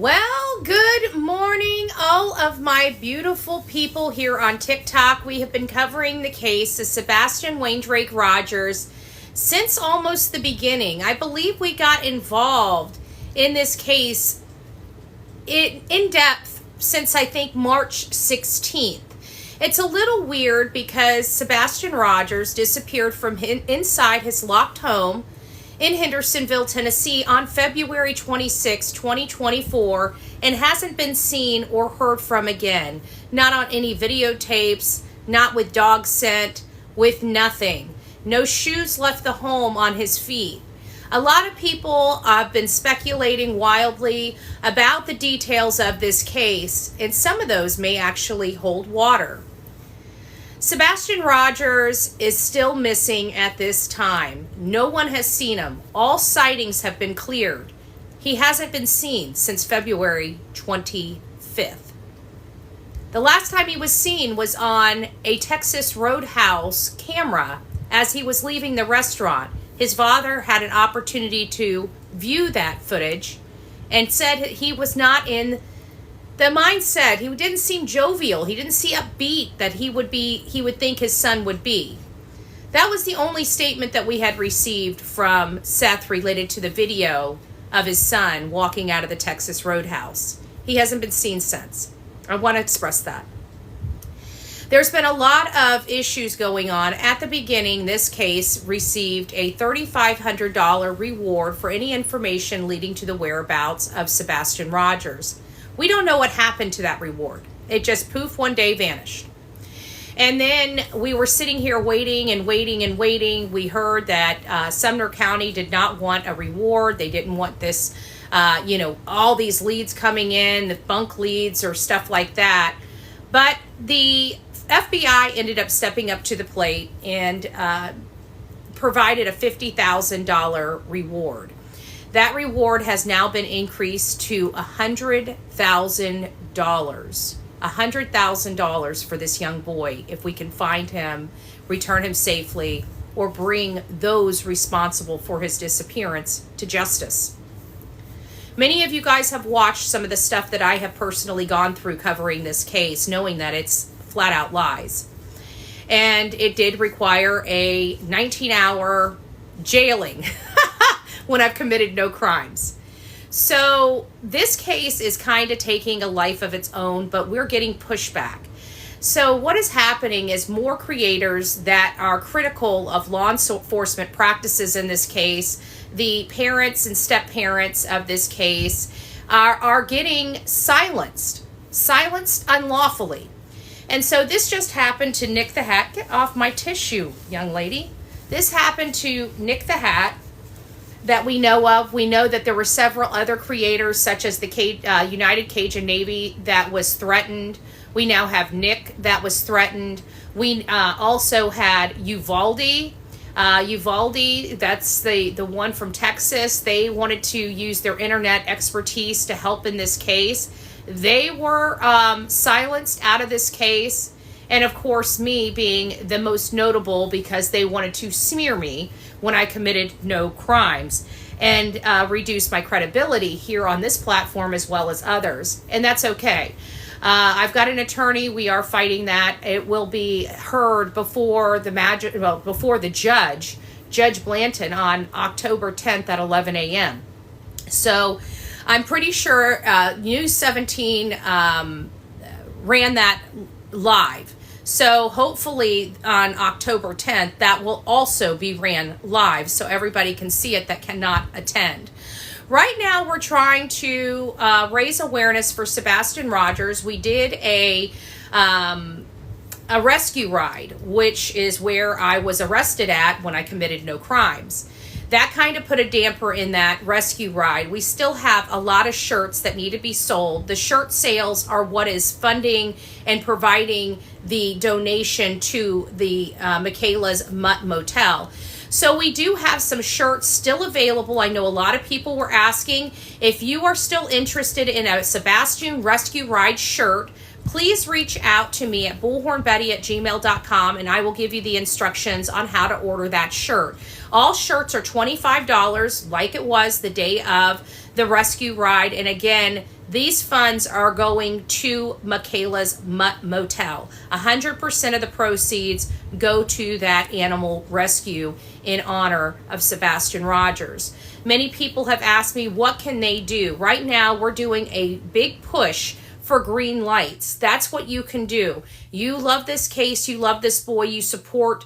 Well, good morning, all of my beautiful people here on TikTok. We have been covering the case of Sebastian Rogers since almost the beginning. I believe we got involved in this case in depth since I think March 16th. It's a little weird because Sebastian Rogers disappeared from inside his locked home in Hendersonville, Tennessee on February 26, 2024, and hasn't been seen or heard from again. Not on any videotapes, not with dog scent, with nothing. No shoes left the home on his feet. A lot of people have been speculating wildly about the details of this case, and some of those may actually hold water. Sebastian Rogers is still missing at this time. No one has seen him. All sightings have been cleared. He hasn't been seen since February 25th. The last time he was seen was on a Texas Roadhouse camera as he was leaving the restaurant. His father had an opportunity to view that footage and said he was not in the mindset. He didn't seem jovial. He didn't seem upbeat that he would think his son would be. That was the only statement that we had received from SETH related to the video of his son walking out of the Texas Roadhouse. He hasn't been seen since. I want to express that. There's been a lot of issues going on. At the beginning, this case received a $3,500 reward for any information leading to the whereabouts of Sebastian Rogers. We don't know what happened to that reward. It just poof, one day vanished. And then we were sitting here waiting and waiting and waiting. We heard that Sumner County did not want a reward. They didn't want this, all these leads coming in, the bunk leads or stuff like that. But the FBI ended up stepping up to the plate and provided a $50,000 reward. That reward has now been increased to $100,000. $100,000 for this young boy if we can find him, return him safely, or bring those responsible for his disappearance to justice. Many of you guys have watched some of the stuff that I have personally gone through covering this case, knowing that it's flat out lies. And it did require a 19-hour jailing when I've committed no crimes. So this case is kind of taking a life of its own, but we're getting pushback. So what is happening is more creators that are critical of law enforcement practices in this case, the parents and step-parents of this case, are getting silenced unlawfully. And so this just happened to Nick the Hat. Get off my tissue, young lady. This happened to Nick the Hat that we know of. We know that there were several other creators, such as the United Cajun Navy that was threatened. We now have Nick that was threatened. We also had Uvalde. Uvalde, that's the one from Texas. They wanted to use their internet expertise to help in this case. They were silenced out of this case. And of course, me being the most notable because they wanted to smear me when I committed no crimes and reduce my credibility here on this platform as well as others. And that's okay. I've got an attorney. We are fighting that. It will be heard before the judge, Judge Blanton, on October 10th at 11 a.m. So I'm pretty sure News 17 ran that live. So hopefully on October 10th, that will also be ran live so everybody can see it that cannot attend. Right now, we're trying to raise awareness for Sebastian Rogers. We did a rescue ride, which is where I was arrested at when I committed no crimes. That kind of put a damper in that rescue ride. We still have a lot of shirts that need to be sold. The shirt sales are what is funding and providing the donation to the Michaela's Mutt Motel. So we do have some shirts still available. I know a lot of people were asking. If you are still interested in a Sebastian Rescue Ride shirt, please reach out to me at bullhornbetty@gmail.com and I will give you the instructions on how to order that shirt. All shirts are $25 like it was the day of the rescue ride. And again, These funds are going to Michaela's Motel. 100% of the proceeds go to that animal rescue in honor of Sebastian Rogers. Many people have asked me, what can they do? Right now, we're doing a big push for green lights. That's what you can do. You love this case, you love this boy, you support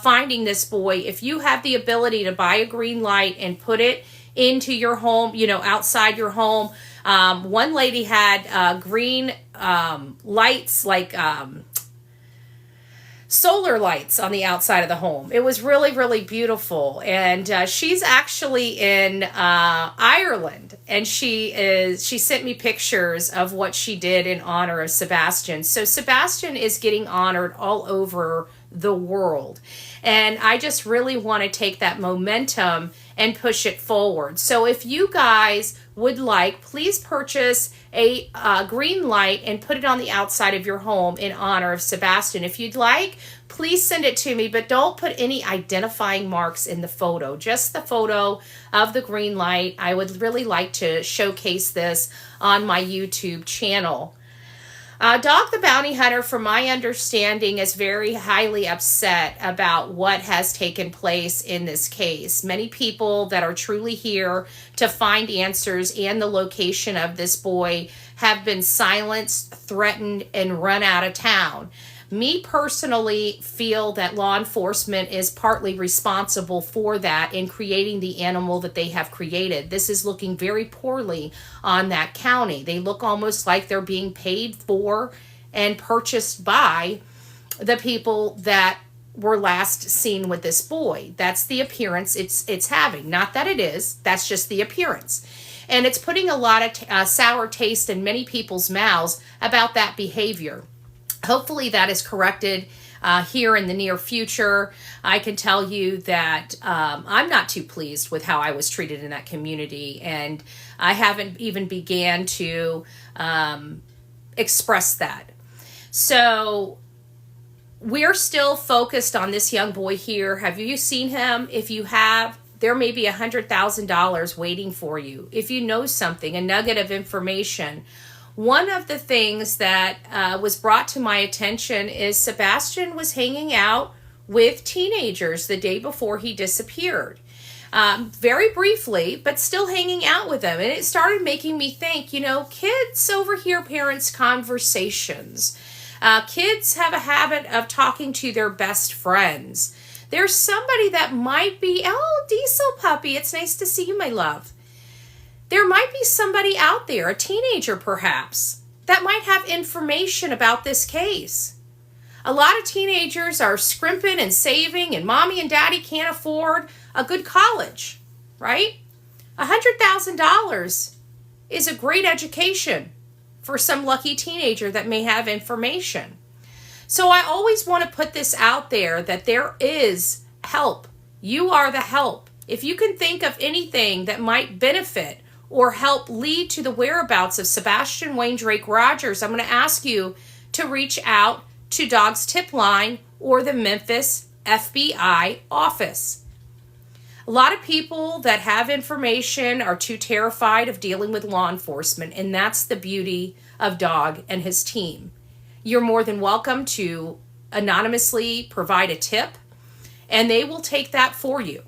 finding this boy. If you have the ability to buy a green light and put it into your home, outside your home. One lady had green lights, like solar lights on the outside of the home. It was really, really beautiful. And she's actually in Ireland, and she sent me pictures of what she did in honor of Sebastian. So Sebastian is getting honored all over the world. And I just really want to take that momentum and push it forward. So if you guys would like, please purchase a green light and put it on the outside of your home in honor of Sebastian. If you'd like, please send it to me, but don't put any identifying marks in the photo, just the photo of the green light. I would really like to showcase this on my YouTube channel. Dog the Bounty Hunter, from my understanding, is very highly upset about what has taken place in this case. Many people that are truly here to find answers and the location of this boy have been silenced, threatened, and run out of town. Me personally feel that law enforcement is partly responsible for that in creating the animal that they have created. This is looking very poorly on that county. They look almost like they're being paid for and purchased by the people that were last seen with this boy. That's the appearance it's having. Not that it is. That's just the appearance. And it's putting a lot of sour taste in many people's mouths about that behavior. Hopefully that is corrected here in the near future. I can tell you that I'm not too pleased with how I was treated in that community, and I haven't even began to express that. So we're still focused on this young boy here. Have you seen him? If you have, there may be $100,000 waiting for you. If you know something, a nugget of information. One of the things that was brought to my attention is Sebastian was hanging out with teenagers the day before he disappeared. Very briefly, but still hanging out with them. And it started making me think, kids overhear parents' conversations. Kids have a habit of talking to their best friends. There's somebody that might be, oh, Diesel Puppy, it's nice to see you, my love. There might be somebody out there, a teenager perhaps, that might have information about this case. A lot of teenagers are scrimping and saving, and mommy and daddy can't afford a good college, right? $100,000 is a great education for some lucky teenager that may have information. So I always want to put this out there that there is help. You are the help. If you can think of anything that might benefit or help lead to the whereabouts of Sebastian Wayne Drake Rogers, I'm going to ask you to reach out to Dog's Tip Line or the Memphis FBI office. A lot of people that have information are too terrified of dealing with law enforcement, and that's the beauty of Dog and his team. You're more than welcome to anonymously provide a tip, and they will take that for you.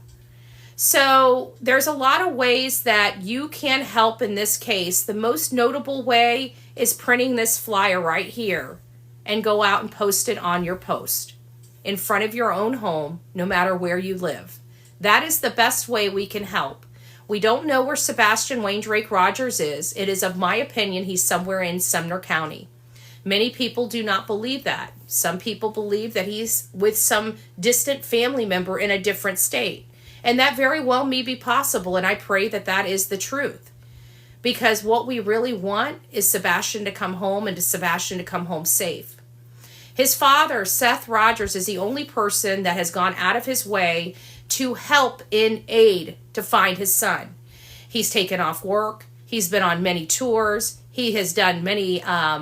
So there's a lot of ways that you can help in this case. The most notable way is printing this flyer right here and go out and post it on your post in front of your own home, no matter where you live. That is the best way we can help. We don't know where Sebastian Wayne Drake Rogers is. It is of my opinion he's somewhere in Sumner County. Many people do not believe that. Some people believe that he's with some distant family member in a different state. And that very well may be possible, and I pray that that is the truth. Because what we really want is Sebastian to come home, and Sebastian to come home safe. His father, SETH Rogers, is the only person that has gone out of his way to help in aid to find his son. He's taken off work. He's been on many tours. He has done many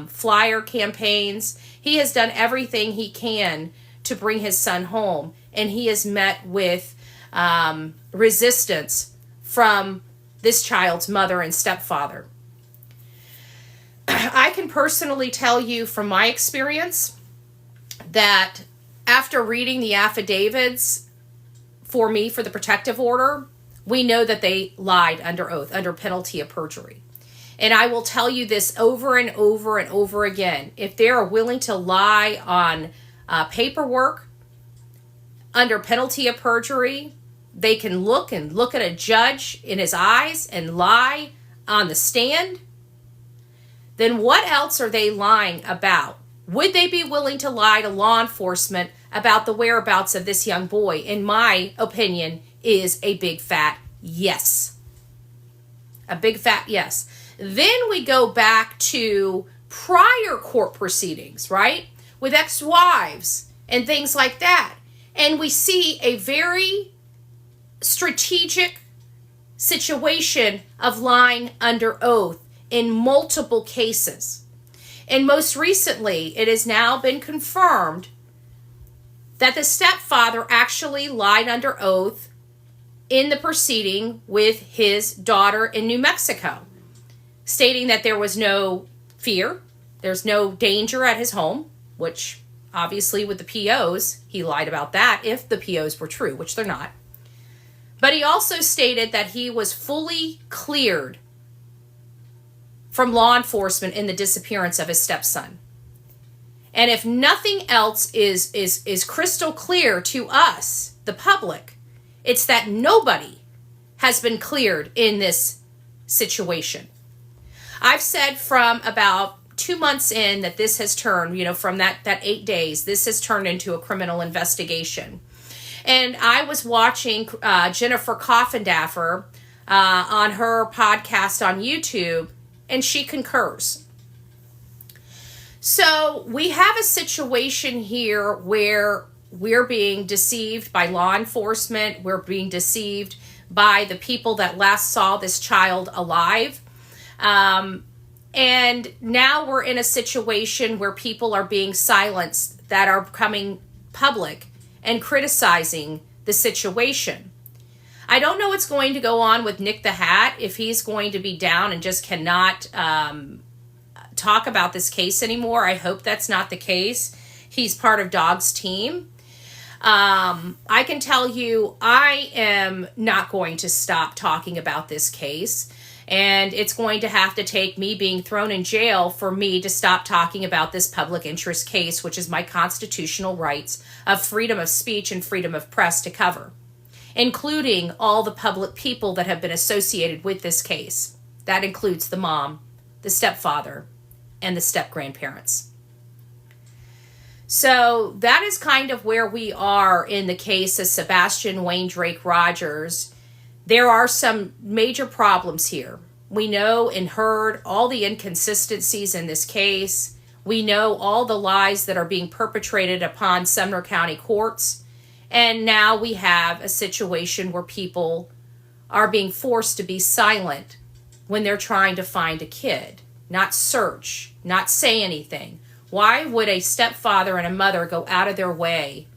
flyer campaigns. He has done everything he can to bring his son home, and he has met with resistance from this child's mother and stepfather. I can personally tell you from my experience that after reading the affidavits for me for the protective order, we know that they lied under oath, under penalty of perjury. And I will tell you this over and over and over again. If they are willing to lie on paperwork under penalty of perjury, they can look at a judge in his eyes and lie on the stand, then what else are they lying about? Would they be willing to lie to law enforcement about the whereabouts of this young boy? In my opinion, is a big fat yes. A big fat yes. Then we go back to prior court proceedings, right? With ex-wives and things like that. And we see a very strategic situation of lying under oath in multiple cases. And most recently, it has now been confirmed that the stepfather actually lied under oath in the proceeding with his daughter in New Mexico, stating that there was no fear, there's no danger at his home, which obviously with the POs, he lied about that if the POs were true, which they're not. But he also stated that he was fully cleared from law enforcement in the disappearance of his stepson. And if nothing else is crystal clear to us, the public, it's that nobody has been cleared in this situation. I've said from about 2 months in that this has turned, from that 8 days, this has turned into a criminal investigation. And I was watching Jennifer Coffindaffer on her podcast on YouTube, and she concurs. So we have a situation here where we're being deceived by law enforcement. We're being deceived by the people that last saw this child alive. And now we're in a situation where people are being silenced that are coming public and criticizing the situation. I don't know what's going to go on with Nick the Hat, if he's going to be down and just cannot talk about this case anymore. I hope that's not the case. He's part of Dog's team. I can tell you I am not going to stop talking about this case. And it's going to have to take me being thrown in jail for me to stop talking about this public interest case, which is my constitutional rights of freedom of speech and freedom of press to cover, including all the public people that have been associated with this case. That includes the mom, the stepfather, and the step-grandparents. So that is kind of where we are in the case of Sebastian Wayne Drake Rogers. There are some major problems here. We know and heard all the inconsistencies in this case. We know all the lies that are being perpetrated upon Sumner County courts. And now we have a situation where people are being forced to be silent when they're trying to find a kid, not search, not say anything. Why would a stepfather and a mother go out of their way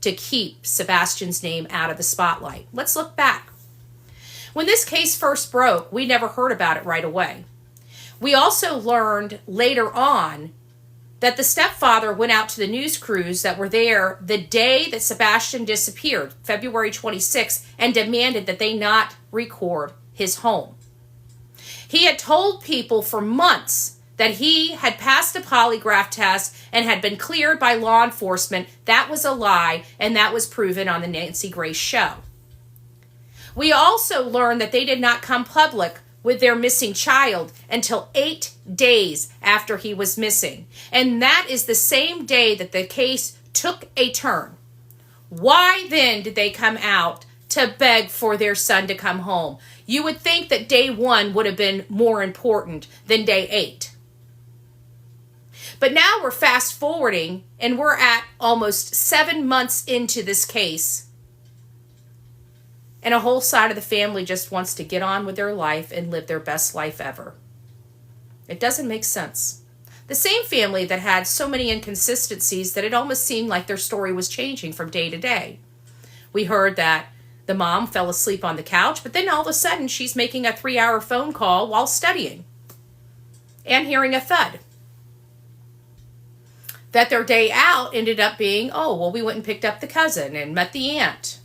to keep Sebastian's name out of the spotlight? Let's look back. When this case first broke, we never heard about it right away. We also learned later on that the stepfather went out to the news crews that were there the day that Sebastian disappeared, February 26th, and demanded that they not record his home. He had told people for months that he had passed a polygraph test and had been cleared by law enforcement. That was a lie, and that was proven on the Nancy Grace show. We also learned that they did not come public with their missing child until 8 days after he was missing. And that is the same day that the case took a turn. Why then did they come out to beg for their son to come home? You would think that day 1 would have been more important than day 8. But now we're fast forwarding and we're at almost 7 months into this case. And a whole side of the family just wants to get on with their life and live their best life ever. It doesn't make sense. The same family that had so many inconsistencies that it almost seemed like their story was changing from day to day. We heard that the mom fell asleep on the couch, but then all of a sudden she's making a 3-hour phone call while studying. and hearing a thud. That their day out ended up being, oh, well, we went and picked up the cousin and met the aunt.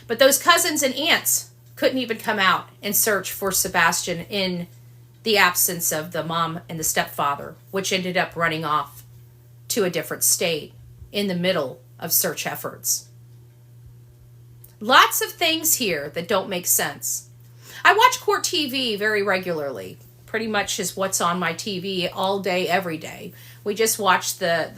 But those cousins and aunts couldn't even come out and search for Sebastian in the absence of the mom and the stepfather, which ended up running off to a different state in the middle of search efforts. Lots of things here that don't make sense. I watch court TV very regularly. Pretty much is what's on my TV all day, every day. We just watched the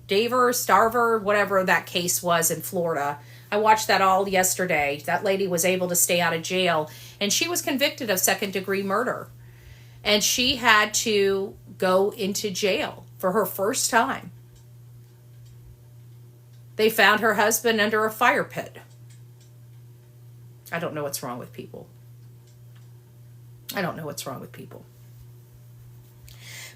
Starver, whatever that case was in Florida. I watched that all yesterday. That lady was able to stay out of jail, and she was convicted of second-degree murder. And she had to go into jail for her first time. They found her husband under a fire pit. I don't know what's wrong with people. I don't know what's wrong with people.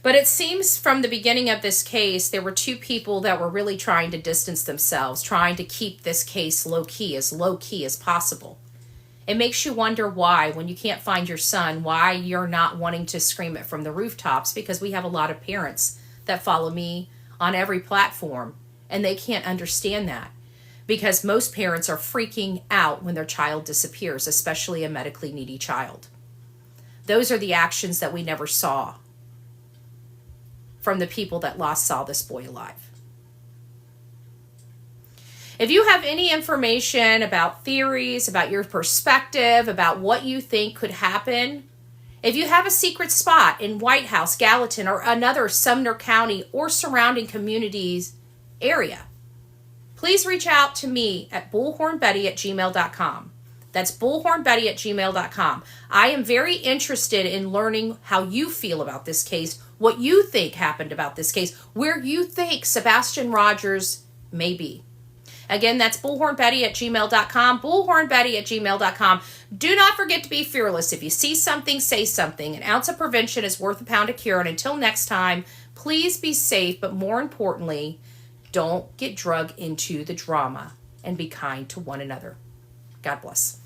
But it seems from the beginning of this case, there were two people that were really trying to distance themselves, trying to keep this case low-key as possible. It makes you wonder why, when you can't find your son, why you're not wanting to scream it from the rooftops, because we have a lot of parents that follow me on every platform, and they can't understand that. Because most parents are freaking out when their child disappears, especially a medically needy child. Those are the actions that we never saw from the people that last saw this boy alive. If you have any information about theories, about your perspective, about what you think could happen, if you have a secret spot in White House, Gallatin, or another Sumner County or surrounding communities area, please reach out to me at bullhornbetty@gmail.com. That's bullhornbetty@gmail.com. I am very interested in learning how you feel about this case, what you think happened about this case, where you think Sebastian Rogers may be. Again, that's bullhornbetty@gmail.com, bullhornbetty@gmail.com. Do not forget to be fearless. If you see something, say something. An ounce of prevention is worth a pound of cure. And until next time, please be safe, but more importantly, don't get dragged into the drama and be kind to one another. God bless.